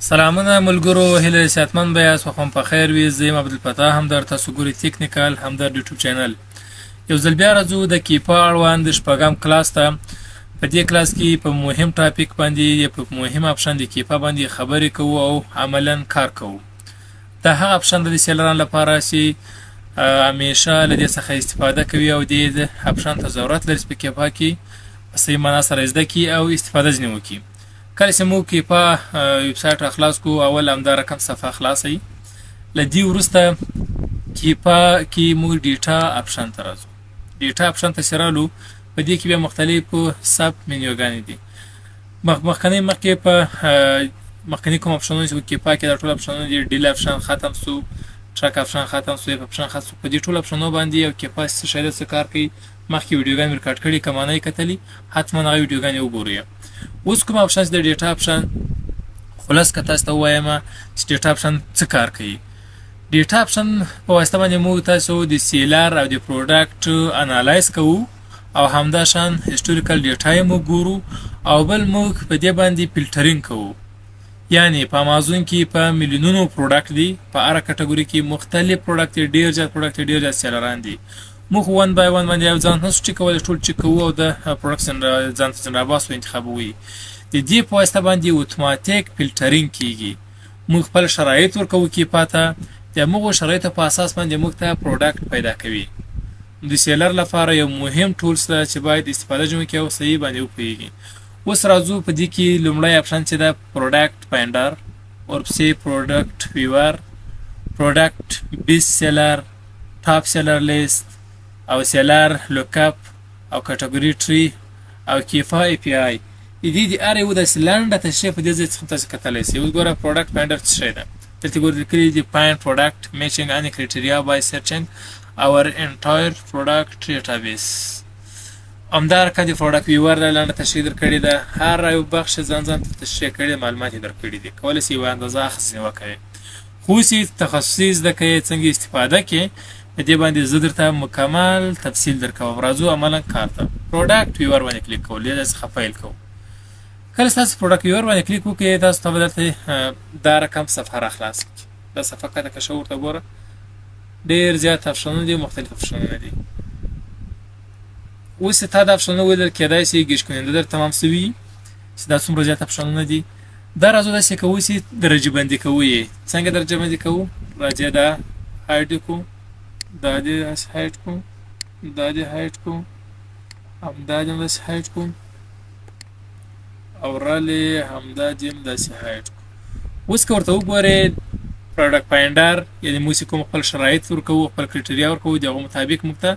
سلامونه ملګرو، هیله صحتمند به یاست، خوښم په خیر وي. زه یم عبدالفتاح همدرد، تاسو ګورئ تکنیکال همدرد یوټیوب چینل. یو ځل بیا راځو د کیپا اړوند شپږم کلاس ته. په دې کلاس کې په مهم ټاپک باندې یا په مهم اپشن د کیپا باندې خبرې کوو او عملا کار کوو. دا هغه اپشن د سیلرانو لپاره چې همیشه له دې څخه استفاده کوي او دې اپشن ته ضرورت لري په کیپا کې په صحیح معنا سره زده کړي او استفاده ځنې وکړي. کله چې موږ کیپا ویب سایټ خلاص کو، اول همدا رقم صفحه خلاصوي. له دې وروسته کیپا کې موږ ډیټا اپشن ته راځو. ډیټا اپشن ته چې رالو، په دې کې بیا مختلفو سب منیوګانې دي. مخکې په مخکني کوم اپشنونه چې کیپا کې دا ټول اپشنونه دي، ډیل اپشن ختم سو، ټرک اپشن ختم سو، اپشن ختم سو. په دې ټول اپشنونو باندې یو کیپا څه کار کوي. مخکې ویډیوګانې ریکارډ کړي، کمانه یې کتلي، حتما هغه ویډیوګانې وګورئ. اوس کوم اپشن د ډیټا اپشن خلاص که تاسو ته ووایم چې ډیټا اپشن څه کار کوي. ډیټا اپشن په واسطه باندې موږ تاسو د سیلر او د پروډکټ انالایز کوو او همداشان هیسټوریکل ډیټا یې موږ ګورو او بل موږ په دې باندې فلټرینګ کوو. یعنی په امازون کې په میلیونونو پروډکټ دي، په هر کټګوري کې مختلف پروډکټ، ډیر زیات پروډکټ، ډیر زیات سیلران دي. موږ 1 by 1 باندې یو ځان نشو چې کولای ټول چک کوو او د پروډکشن ځان ته راباسو انتخابوي. د دې په واسطه باندې اتوماتیک فلټرینګ کیږي. موږ خپل شرایط ورکوو کې پاته د موږ شرایطو په اساس باندې موږ ته پروډکټ پیدا کوي. د سیلر لپاره یو مهم ټولز ده چې باید استفاده جوړ کړو او صحیح باندې وپوهیږي. اوس راځو په دې کې لومړی اپشن چې ده پروډکټ فایندر، ورپسې پروډکټ ویور، پروډکټ بیس سیلر، ټاپ سیلر لیست او سیلر لوکاپ او کټګوري ټری او کیپا ای پی آی. دې هر یو داسې لنډه تشریح په دې ځای څخه تاسو کتلی شئ. اوس ګوره پروډکټ فایندر څه شی ده. دلته ګوره لیکلي دي find product matching any criteria by searching our entire product database. همدارنګه د پروډکټ ویور لنډه تشریح درکړې ده. هر یو بخش ځان ته تشریح کړي، معلومات یې درکړي دي. کولی شئ یوه اندازه اخیستنې وکړئ. خو چې تخصصي زده کوئ څنګه استفاده کې، په دې باندې زه درته مکمل تفصیل درکوم. راځو عملا کار ته. پروډکټ ویور باندې کلیک کوو، دې څخه پیل کوو. کله چې تاسو پروډکټ ویور باندې کلیک وکړئ، تاسو ته به دلته دا رقم صفحه راخلاصه کړي. دا صفحه کته که ښه ورته ګوره، ډېر زیات اپشنونه دي، مختلف اپشنونه دي. اوس چې تا دا اپشنونه ولیدل، کیدای شي ګیج کننده در تمام سوي چې دا څومره زیات اپشنونه دي. دا راځو داسې کوو چې درجه بندي کوو یې. څنګه درجه بندي کوو؟ راځئ دا هایډ کوو، دا دې داسې هایډ کوو، دا دې هایډ کوو، همدا دې هم داسې هایډ کوو او رالې همدا دې هم داسې هایډ کوو. اوس که ورته وګورئ پروډکټ فایندر، یعنې موږ چې کوم خپل شرایط ورکوو، خپل کرایټریا ورکوو، د هغو مطابق موږ ته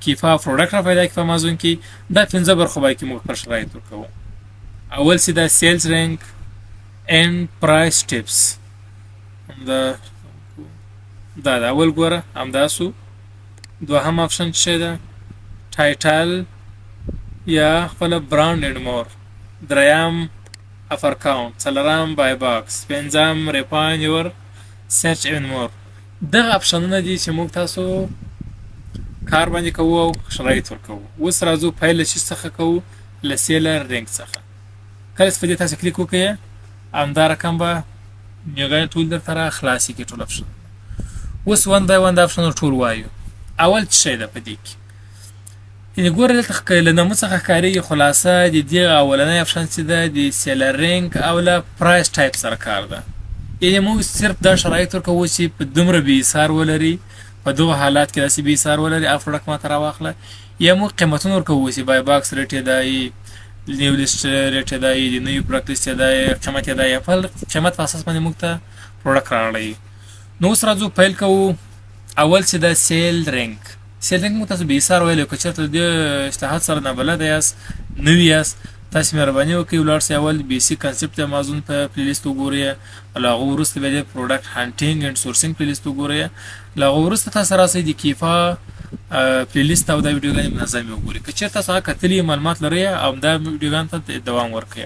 کیپا پروډکټ را پیدا کړي په امازون کې. دا 15 برخو باندې موږ خپل شرایط ورکوو. اول چې دا سیلز رینک اینډ پرایس ټیپس، دا اول ګوره همدا سو. دوهم اپشن څه ده؟ ټایټل یا خپل برانډ اینډ مور. دریم افر کاونټ، څلورم بای باکس، پنځم ریفاین یور سرچ اینډ مور. دغه اپشنونه دي چې موږ تاسو کار باندې کوو او شرایط ورکوو. اوس راځو پیل له چی څخه کوو؟ له سیلر رینک څخه. کله چې په دې تاسو کلیک وکړئ، همدا رقم به نیوګانې ټول درته راخلاصې کړي ټول اپشن. اوس 1 by 1 د اپشنونو ټول وایو. اول څه شی ده په دې کې؟ یعنې ګوره دلته له نامه څخه ښکارېږي خلاصه د دې اولنی اپشن چې ده د سیلر رینک او له پرایس ټایپ سره کار ده. یعنې موږ صرف دا شرایط ورکوو چې په دومره بې ایثار ولري، په دغه حالات کې داسې بې ایثار ولري، هغه پروډکټ ماته راواخله. یا موږ قیمتونه ورکوو چې بای باکس ریټ یې دا وي، نیو لیست ریټ یې دا وي، د نوي پروډکټ لیست یې دا وي، قیمت یې دا وي. په قیمت په اساس باندې موږ ته پروډکټ راوړی. نو اوس راځو پیل کوو. اول چې دا سیل رینک. سیل رینک موږ تاسو بې ایثار ویلی، که چېرته د دې اصطلاحات سره نابلده یاست، نوي یاست، تاسو مهرباني وکړئ ولاړ سئ اول بیسیک کنسپټ د امازون په پلیلیست وګورئ. له هغه وروسته بیا د پروډکټ هانټینګ اینډ سورسینګ پلیلیست وګورئ. له هغه وروسته تاسو راسئ د کیپا پلیلیست او دا ویډیوګانې منظمې وګورئ. که چېرته تاسو هغه کتلي معلومات لرئ او دا ویډیوګانو ته دوام ورکړئ.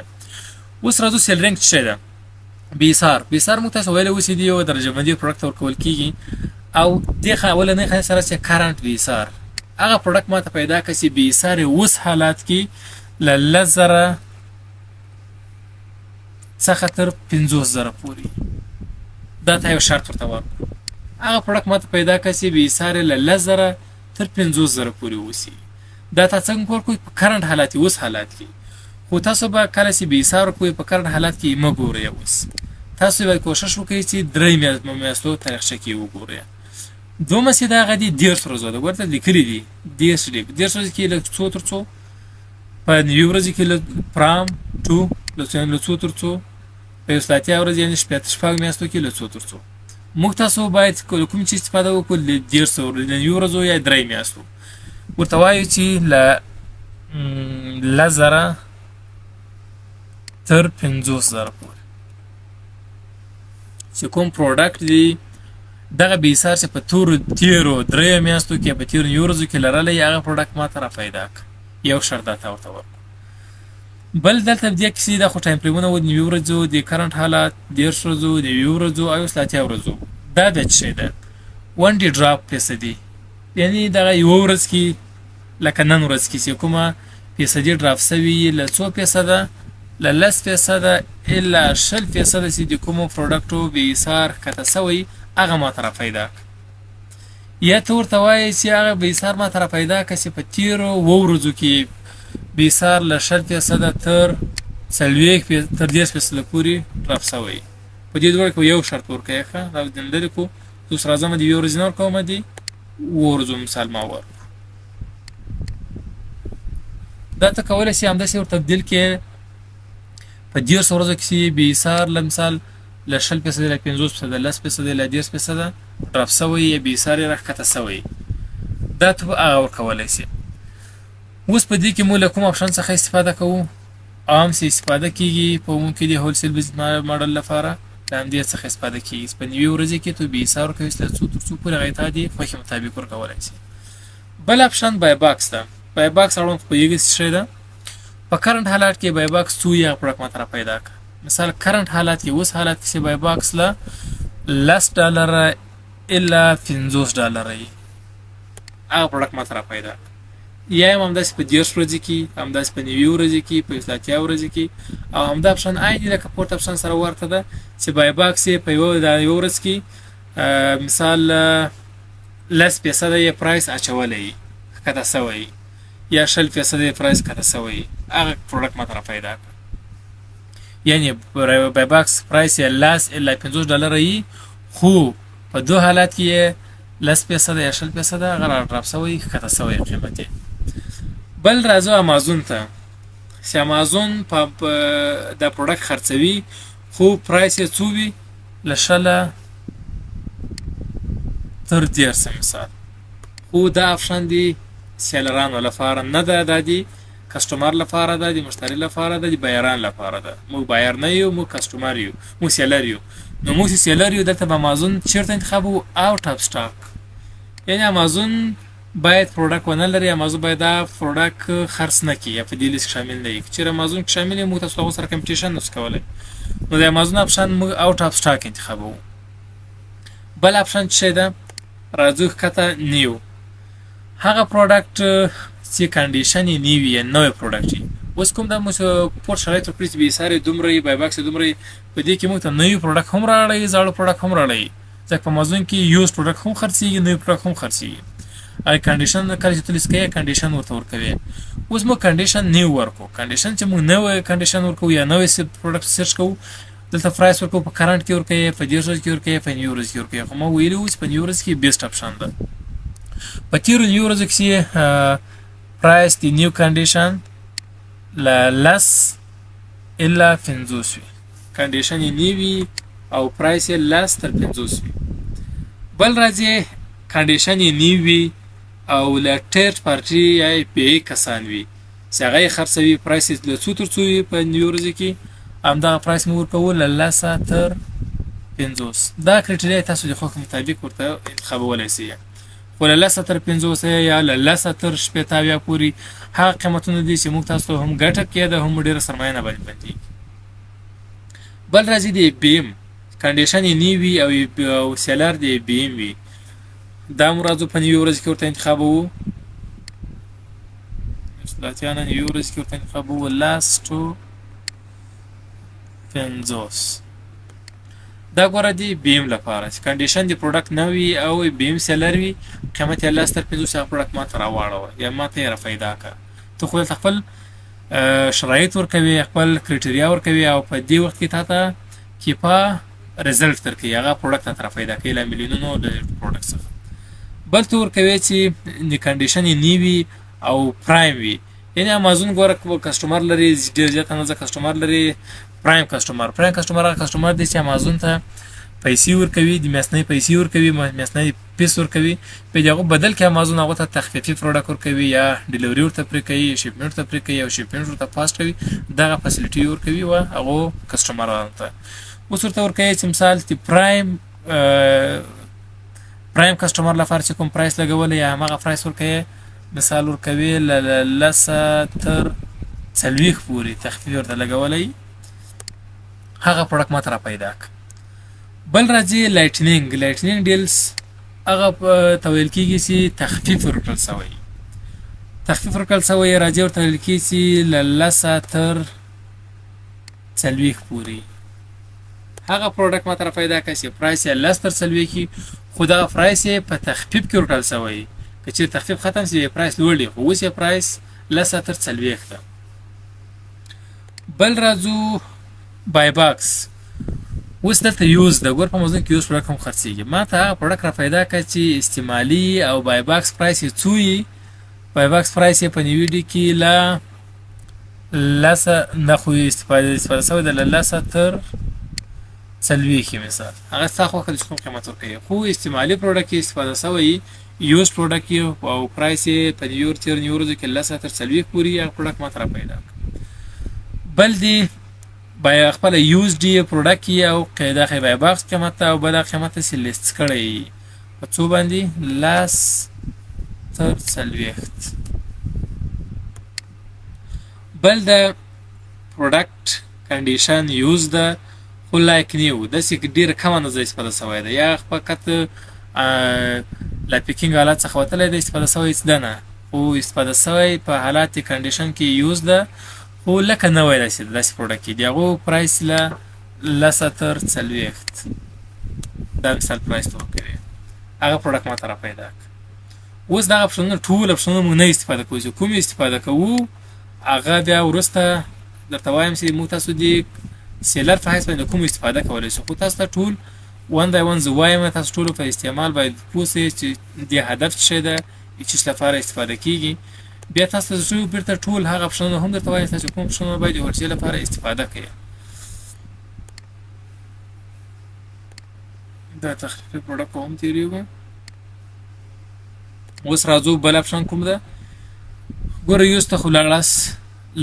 اوس راځو سیل رینک څه شی ده؟ بې ایثار. بې ایثار موږ تاسو ویلی اوس چې د یو درجه بندي پروډکټ ته ورکول کېږي او دې اولنۍ خانې سره چې کرنټ بې ایثار، هغه پروډکټ ما ته پیدا کړه چې بې ایثار اوس حالات کې له 10,000 څخه تر 50,000 پورې. دا ته یو شرط ورته ورکړو. هغه پروډکټ ماته پیدا کړه چې بې حسارې له 10,000 تر 50,000 پورې اوسي. دا تاسو څنګه ورکوئ؟ په کرنټ حالات کې، اوس حالات کې. خو تاسو به کله چې بې حساره کوئ په کرنټ حالات کې مه ګورئ. اوس تاسو باید کوشش وکړئ چې 3 میاشتو تاریخچه کې وګورئ. دومره چې دا هغه دي 13 ورځو ده، ورته لیکلي دي 13 ورځې کې له څو تر څو، په یوې ورځې کې له پرام ټو له څو تر څو، په 180 ورځې یعنې شپږ میاشتو کې له څو تر څو. موږ تاسو باید کوم چې استفاده وکړو له 13 ورځو، له یوې ورځو یا 3 میاشتو. ورته وایو چې له 10,000 تر 50,000 پورې چې کوم پروډکټ دی دغه بې حسار چې په تیرو 3 میاشتو کې په تیرو یوې ورځو کې لرلی، هغه پروډکټ ماته را پیدا کړه. یو شرط دا ته ورته ورکړو. بل دلته دې کیسې دا خو ټایم فریمونه و، د یوې ورځو، د کرنټ حالات، 13 ورځو، د یوې ورځو او 180 ورځو. دا د څه شی ده؟ 1 ډي ډراپ فیصدي، یعنې دغه یوه ورځ کې لکه نن ورځ کې چې کومه فیصدي ډراپ سوي له څو فیصده، له 10% الا 20% چې د کومو پروډکټو بې حسار ښکته سوی هغه ماته را پیدا کړه. یا ته ورته وایې چې هغه بې حسار ماته را پیدا کړه چې په تیرو 2 ورځو کې بې حسار له 20% تر 30% پورې ډراپ سوی. په دې دوړ کې یو شرط ورکوي ښه، دا د لرې کو اوس راځم د یوې ورځې نه ورکوم، د 2 ورځو مثال ما ورکړو. دا ته کولی شي همداسې ور تبدیل کې په 13 ورځو کې چې بې حسار له مثال له 20% له 50%، 10% له 10% ډراپ سوی یا بې حسار یې راښکته سوی. دا ته هغه ورکولی شي. اوس په دې کې موږ له کوم اپشن څخه استفاده کوو؟ عام چې استفاده کېږي په عموم کې د هولسیل بزنس ماډل لپاره له همدې څخه استفاده کېږي. په یوې ورځې کې ته بې حسار ورکوي له څو تر څو پورې هغه ته د خوښې مطابق ورکولی شي. بل اپشن بای باکس ده. بای باکس اړوند پوهېږئ څه شی ده؟ په کرنټ حالات کې بای باکس څو یا پروډکټ ماته را پیدا کړه. مثال کرنټ حالات کې، اوس حالات کې چې بای باکس له $10 الا $50 یي هغه پروډکټ ماته را پیدا کړه. یا هم همداسې په 13 ورځې کې، همداسې په 90 ورځې کې، په 180 ورځې کې. او همدا اپشن عین لکه پورت اپشن سره ورته ده چې بای باکس یې په یوه ورځ کې مثال 10% یې پرایس اچولی یي ښکته سوی، یا 20% یې پرایس ښکته سوی، هغه پروډکټ ماته را پیدا کړه. یعنې بای باکس پرایس یې $10 الا $50 یي، خو په 2 حالات کې یې 10% یا 20% هغه را ډراپ سوی، ښکته سوی قیمت یې. بل راځو امازون ته چې امازون په دا پروډکټ خرڅوي، خو پرایس یې څو وي؟ له 20 تر 10 مثال. خو دا اپشن دی سیلرانو لپاره نه ده، دا دی کسټمر لپاره ده، د مشتری لپاره ده، د بایران لپاره ده. موږ بایر نه یو، موږ کسټمر یو، موږ سیلر یو. نو موږ چې سیلر یو دلته به امازون چېرته انتخابوو؟ آوټ اف سټاک. یعنې امازون باید پروډکټ ونه لري، امازون باید دا پروډکټ خرڅ نه کړي یا په دې لیست کې شامل نه وي. که چېرې امازون کې شامل وي موږ تاسو هغو سره کمپټیشن نشو کولی. نو د امازون اپشن موږ آوټ اف سټاک انتخابوو. بل اپشن څه شی ده؟ راځو ښکته نیو. هغه پروډکټ چې کنډیشن یې نوي وي یا نوی پروډکټ وي. اوس کوم دا موږ پورت شرایط وکړي چې بې حسار یې دومره وي، بای باکس یې دومره وي، په دې کې موږ ته نوي پروډکټ هم راوړی، زاړه پروډکټ هم راوړی. ځکه په امازون کې یوز پروډکټ هم خرڅېږي، نوي پروډکټ هم خرڅېږي. کنډیشن کله چې ته لیست کوې کنډیشن ورته ورکوې. اوس موږ کنډیشن نیو ورکو. کنډیشن چې موږ نوی کنډیشن ورکوو یا نوی پروډکټ سرچ کوو، دلته پرایس ورکوو، په کرنټ کې ورکوې، په 10 ورځو کې ورکوې، په 90 ورځو کې ورکوې. خو ما ویلي وو چې په 90 ورځو کې بیسټ اپشن ده. په تیرو 90 ورځو کې پرایس د نیو کنډیشن له 10 الا 50 وي. کنډیشن یې نیوي او پرایس یې 10 تر 50 وي. بل راځي کنډیشن یې نیوي او له ټیرډ پارټي یا پی ای کسان وي چې هغه یې خرڅوي، پرایس یې له څو تر څو وي په 90 ورځو کې. همدغه پرایس مو ورکوو له 10 تر 50. دا کرایټریا تاسو د خوښې مطابق ورته انتخابولی شئ. خو له 10 تر 50 یا له 10 تر 80 پورې هغه قیمتونه دي چې موږ تاسو ته هم ګټه کېده، هم ډېره سرمایه نه باندې بندېږي. بل راځي د بیم. کنډیشن یې نیوي او سیلر د بیم وي. دا مو راځو په 90 ورځو کې ورته انتخابوو. اصلاحاتیانه 90 ورځو کې ورته انتخابوو. لاست ټو 50 دا ګوره دی بیم لپاره چې کنډیشن د پروډکټ نه وي او بیم سیلر وي قیمت یې 10 تر 50 هغه پروډکټ ما ته راواړوه یا ما ته یې رافیدا کړه ته خو دلته خپل شرایط ورکوي خپل کرایټریا ورکوي او په دې وخت کې تا ته کیپا ریزلټ درکوي هغه پروډکټ ته رافیدا کوي له میلیونونو د پروډکټ څخه بل ته ورکوي چې د کنډیشن یې نیوي او پرایم وي یعنی امازون ګوره کسټمر لري ډېر زیات اندازه کسټمر لري پرایم کسټمر هغه کسټمر دی چې امازون ته پیسې ورکوي د میاشتنۍ پیسې ورکوي میاشتنۍ پیس ورکوي په دغه بدل کې امازون هغه ته تخفیفي پروډکټ ورکوي یا ډیلیوري ورته پرې کوي شیپمنټ ته پرې کوي او شیپمنټ ورته فاست کوي دغه فیسیلیټي ورکوي او هغه کسټمرانو ته اوس ورته ورکوي چې مثال د پرایم کسټمر لپاره چې کوم پرایس لګولی یا هغه پرایس ورکوي مثال ورکوي له 10 تر 40 پورې تخفیف ورته لګولی هغه پروډکټ ماته را پیدا ک بل راځي لایټنینګ ډیلز هغه ته ویل کېږي چې تخفیف ورکړل شوی راځي ورته ویل کېږي چې له 10 تر 40 پورې هغه پروډکټ ماته را پیدا کړي چې پرایس یې 10 تر 40 کې خو دا پرایس یې په تخفیف کې ورکړل شوی که چېرې تخفیف ختم شي پرایس لوړ دی خو اوس یې پرایس 10 تر 40 ده بل راځو بای باکس اوس دلته یوز د ګور په موضوع کې یوز پروډکټ هم خرڅېږي ما ته هغه پروډکټ را پیدا کړه چې استعمالي او بای باکس پرایس یې څو وي بای باکس پرایس یې په نیوډي کې له 10 نه خو استفاده شوی د 10 تر 40 کې مثال هغه ستا خوښه چې کوم قیمت ورکوي خو استعمالي پروډکټ کې استفاده شوی یوز پروډکټ یې او پرایس یې په نیوروز کې 10 تر 40 پورې هغه پروډکټ ما ته را پیدا کړ بل دی بای خپل یوز دی پروډکټ یې او قاعده خې بای باکس قیمت او بل قیمت یې لیست کړی په څو باندې 10 تر 40 بل د پروډکټ کنډیشن یوز ده خو لایک نیو داسې ډېره کمه اندازه استفاده شوی ده یا فقط له پیکینګ حالات څخه وتلی ده استفاده شوی هېڅ ده نه خو استفاده شوی په حالات کنډیشن کې یوز ده خو لکه نوی داسې پروډکټ کې د هغو پرایس له 10 تر 40 دا مثال پرایس ته ورکوي هغه پروډکټ ما ته را پیدا کړ اوس دغه اپشنونه ټول اپشنونه موږ نه استفاده کوو چې کوم استفاده کوو هغه بیا وروسته درته وایم چې موږ تاسو د سیلر په حیث باندې کوم استفاده کولی شو خو تاسو ته ټول ون بای ون زه وایم تاسو ټولو په استعمال باید پوه شئ چې د هدف څه شی ده چې لپاره استفاده کیږي بیا تاسو ته بیرته ټول هغه اپشنونه هم درته وایم چې کوم اپشنونه باید د ورچې لپاره استفاده کوي دا تخفیفي پروډکټ هم تېرېږو اوس راځو بل اپشن کوم ده ګوره یوز ته خو لاړاس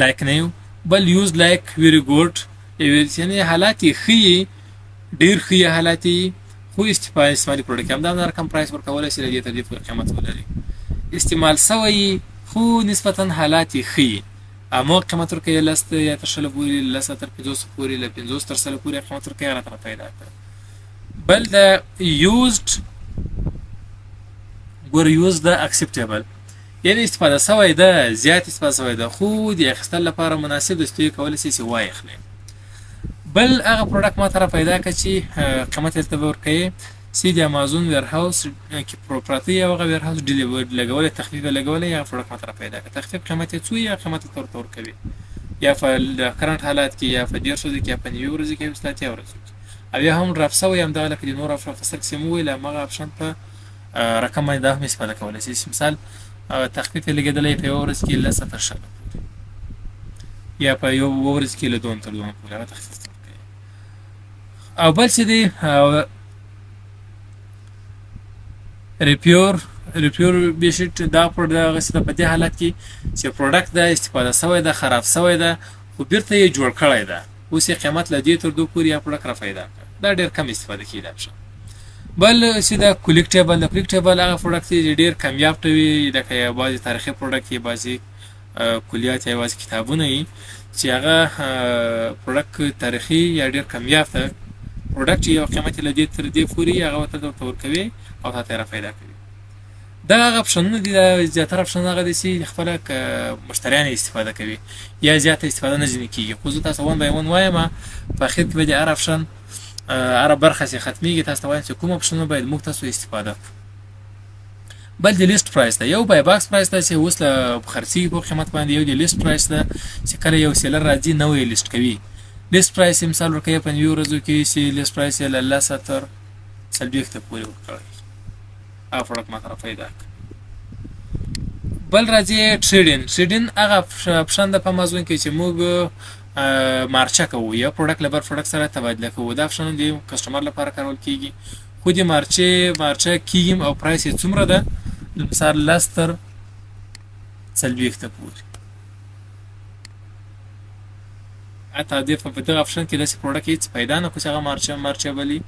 لایک نه یو بل یوز لایک ویری ګوډ یعنې حالات یې ښیي ډېر ښه حالات یې خو استعمالي پروډکټ همدغه رقم پرایس ورکولی شي له دې تر دې پورې قیمت ولري استعمال شوی خو نسبتا حالات یې ښیي هماغه قیمت ورکوي 10 یا تر 10 پورې 10 تر 50 پورې له 50 تر 100 پورې قیمت ورکوي هغه راته پیدا کړه بل د یوزډ ګوره یوز ده اکسپټیبل یعنې استفاده شوی ده زیات استفاده شوی ده خو د اخیستل لپاره مناسب ده چې دوی کولی شي چې واخلي بل هغه پروډکټ ما ته را پیدا کړه چې قیمت یې ورته به ورکوي چې د امازون ویرهاوس کې پراته یې هغه ویرهاوس لګولی تخفیف یې لګولی هغه پروډکټ ما ته را پیدا کړه تخفیف قیمت یې څو یا قیمت یې ورته ورکوي یا په کرنټ حالات کې یا په 10 ورځو کې یا په 9 ورځو کې یا په 30 ورځو کې او یا هم ډراپ شوی همدغه لکه د نورو افسر کښې مو ویل همغه اپشن په رقم باندې دا هم استفاده کولی شي مثال تخفیف یې لګېدلی په یوه ورځ کې 10 تر 10 پورې یا په یوه ورځ کې له 2 تر 2 پورې هغه تخفیف ورکوي او بل څه دی ریپیور بیشټ دا هغسې ده په دې حالت کې چې پروډکټ ده استفاده شوی ده خراب شوی ده خو بیرته یې جوړ کړی ده اوس یې قیمت له 2 تر 2 پورې یا پروډکټ را پیدا کړه دا ډېر کم استفاده کېږي اپشن بل چې دا کولیکټیبل د کولیکټیبل هغه پروډکټ دی ډېر کمیاب ته وي لکه بعضې تاریخي پروډکټ وي بعضې کلیات یا بعضې کتابونه وي چې هغه پروډکټ تاریخي یا ډېر کمیاب ته پروډکټ یو قیمت یې له 2 تر 2 پورې هغه ورته ورکوي او تا ته یې را پیدا کوي دا هغه اپشنونه دي، دا زیاتره اپشنونه هغه دي چې خپله مشتریان استفاده کوي یا زیاته استفاده نه ځینې کېږي. خو زه تاسو ون بای ون وایم، په اخر کې به د هر اپشن هره برخه چې ختمیږي تاسو ته وایم چې کوم اپشنونه باید موږ تاسو استفاده کړو. بل د لیست پرایس ده، یو بای باکس پرایس ده چې اوس له خرڅېږي په قیمت باندې، یو د لیست پرایس ده چې کله یو سیلر راځي نوی لیست کوي. لیست پرایس مثال ورکوي په نویو ورځو کې چې لیست پرایس یې له 200 تر 40 پورې ورکړی، هغه پروډکټ ما طرف پیدا کړ. بل راځي ټریډینګ هغه اپشن ده په امازون کې چې موږ مارچه کوو یا پروډکټ له بل پروډکټ سره تبادله کوو. دا اپشن د کسټمر لپاره کارول کېږي، خو د مارچه کېږي او پرایس یې څومره ده، مثال 10 تر 40 پورې. حتی په دغه اپشن کې داسې پروډکټ هېڅ پیدا نه کړو چې هغه مارچه بلي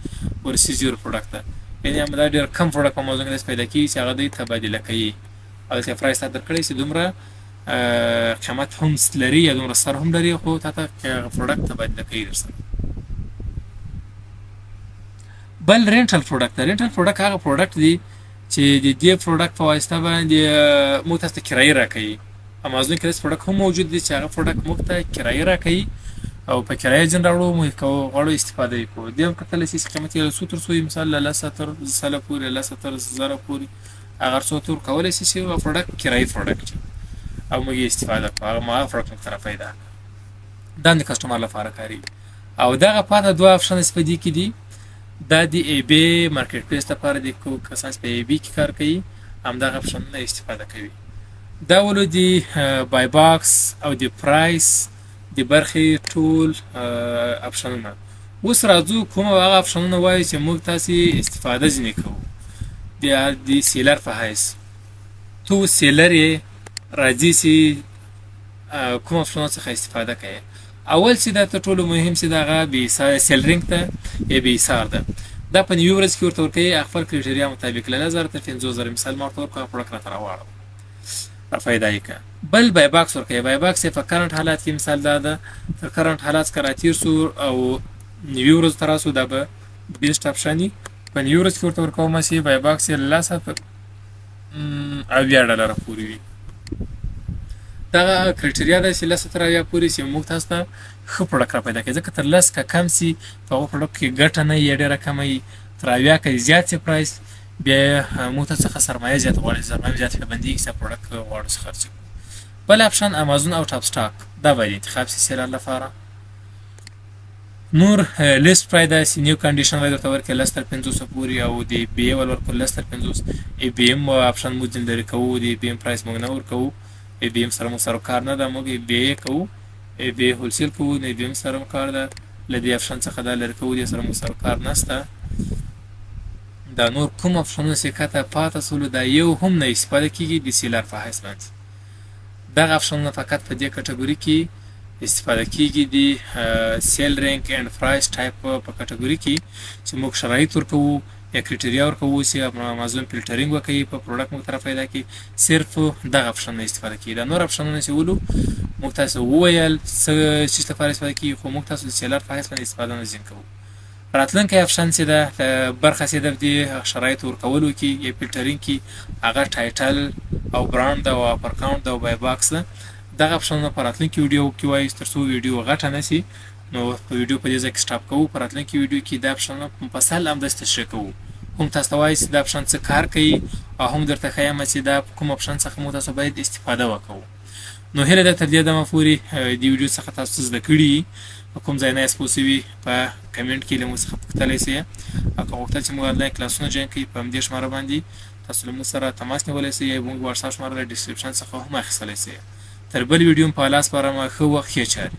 ورسي 0 پروډکټ ده. یعنې دا ډېر کم پروډکټ په امازون کې داسې پیدا کېږي چې هغه دوی تبادله کوي او داسې پرایس تا درکړی چې دومره قیمت هم لري یا دومره سر هم لري، خو تا ته هغه پروډکټ تبادله کوي درسره. بل رینټل پروډکټ ده. رینټل پروډکټ هغه پروډکټ دی چې د دې پروډکټ په واسطه باندې موږ تاسو ته کرایه راکوي. امازون کې داسې پروډکټ هم موجود دی چې هغه پروډکټ موږ ته کرایه راکوي او په کرایه ځین راوړو موږ غواړو استفاده یې کوو. دې هم کتلی شي چې قیمت یې له څو تر څو مثال له 200 تر 100 پورې، 200 تر 1000 پورې هغه څو تور کولی شي چې هغه پروډکټ کرایي پروډکټ او موږ یې استفاده کړو، هغه پروډکټ موږ طرف پیدا کړو. دا د کسټمر لپاره کارېږي. او دغه پاته دوه اپشن په دې کې دي. دا د ای بی مارکیټ پلیس لپاره د کسان چې په ای بی کې کار کوي همدغه اپشنونه استفاده کوي. دا ولو د بای باکس او د پرایس د برخې ټول اپشنونه. اوس راځو کوم هغه اپشنونه وایي چې موږ تاسې استفاده ځینې کوو د سیلر په حیث. تو سیلر یې راځي چې کوم اپشنونو څخه استفاده کوي. اول چې دا تر ټولو مهم چې دا هغه سیلرینګ ته یا بې ایثار ده. دا په نیو ورځ کې ورته ورکوي خپل کرایټریا مطابق له 1000 تر 50000 مثال ما ورته ورکړه پروډکټ راته راواړوه را پیدا یې کړه. بل بای باکس ورکوي. بای باکس یې په کرنټ حالات کې مثال دا ده که کرنټ حالات څخه راتېر سو او نیو ورځ ته راسو دا به بیسټ اپشن وي. په نیو ورځ کې ورته ورکوم چې بای باکس یې له 200 تر $80 پورې وي. دغه کرایټریا ده چې 200 تر 80 پورې چې موږ تاسو ته ښه پروډکټ را پیدا کوي. ځکه تر 10 که کم سي په هغه پروډکټ کې ګټه نه وي یا ډېره کمه وي، تر 80 که زیات سي پرایس بیا موږ ته څخه سرمایه زیاته غواړي، سرمایه زیاته بندېږي چې پروډکټ غواړو چې خرڅ کړو. بل اپشن امازون اوټ اف سټاک، دا باید انتخاب سي سیلر لپاره. نور لیست پرایس ده چې نیو کنډیشن باید ورته ورکړي 10 تر 500 پورې او د بی ای ول ورکړو 10 تر 500. ای بی ایم اپشن موږ ځین لرې کوو، د ای بی ایم پرایس موږ نه ورکوو. ای بی ایم سره موږ سره کار نه ده، موږ ای بی ای کوو، ای بی ای هولسیل کوو، ای بی ایم سره کار ده. له دې اپشن څخه دا لرې کوو، دې سره موږ سره کار نشته. دا نور کوم اپشنونه چې کته پاته سولو دا یو هم نه استفاده کېږي د سیلر په حیث باندې. دغه اپشنونه فقط په دې کټګوري کې استفاده کېږي د سیل رینک اینډ پرایس ټایپ په کټګوري کې چې موږ شرایط ورکوو یا کرایټریا ورکوو چې امازون فلټرینګ وکړي په پروډکټ موږ طرف پیدا کړي. صرف دغه اپشن نه استفاده کېږي. دا نور اپشنونه چې ولو موږ تاسو وویل څه چیز لپاره استفاده کېږي، خو موږ تاسو د سیلر په حیث باندې استفاده نه ځین کوو. راتلونکی اپشن چې ده برخه چې ده د شرایط ورکولو کې یا فلټرینګ کې هغه ټایټل او برانډ ده او اپر کاونټ ده او بای باکس ده. دغه اپشنونه په راتلونکي ویډیو کې وایي تر څو ویډیو غټه نه سي نو په ویډیو په دې ځای کې سټاپ کوو. په راتلونکي ویډیو کې دا اپشنونه مفصل همداسې تشریح کوو، هم تاسو ته وایي چې دا اپشن څه کار کوي او هم درته ښیم چې دا کوم اپشن څخه مو تاسو باید استفاده وکړو. نو هیله ده تر دې دمه پورې د ویډیو څخه تاسو زده کړي. کوم ځای نه یې پوه سوي په کمنټ کې له موږ څخه پوښتلی سئ. او که غوښتل چې موږ آنلاین کلاسونه جوین کړي په همدې شماره باندې تاسو له موږ سره تماس نیولی سئ یا موږ واتساپ شماره له ډسکرپشن څخه هم اخیستلی سئ. تر بل ویډیو په الله سپارم. ښه وخت، ښې چارې.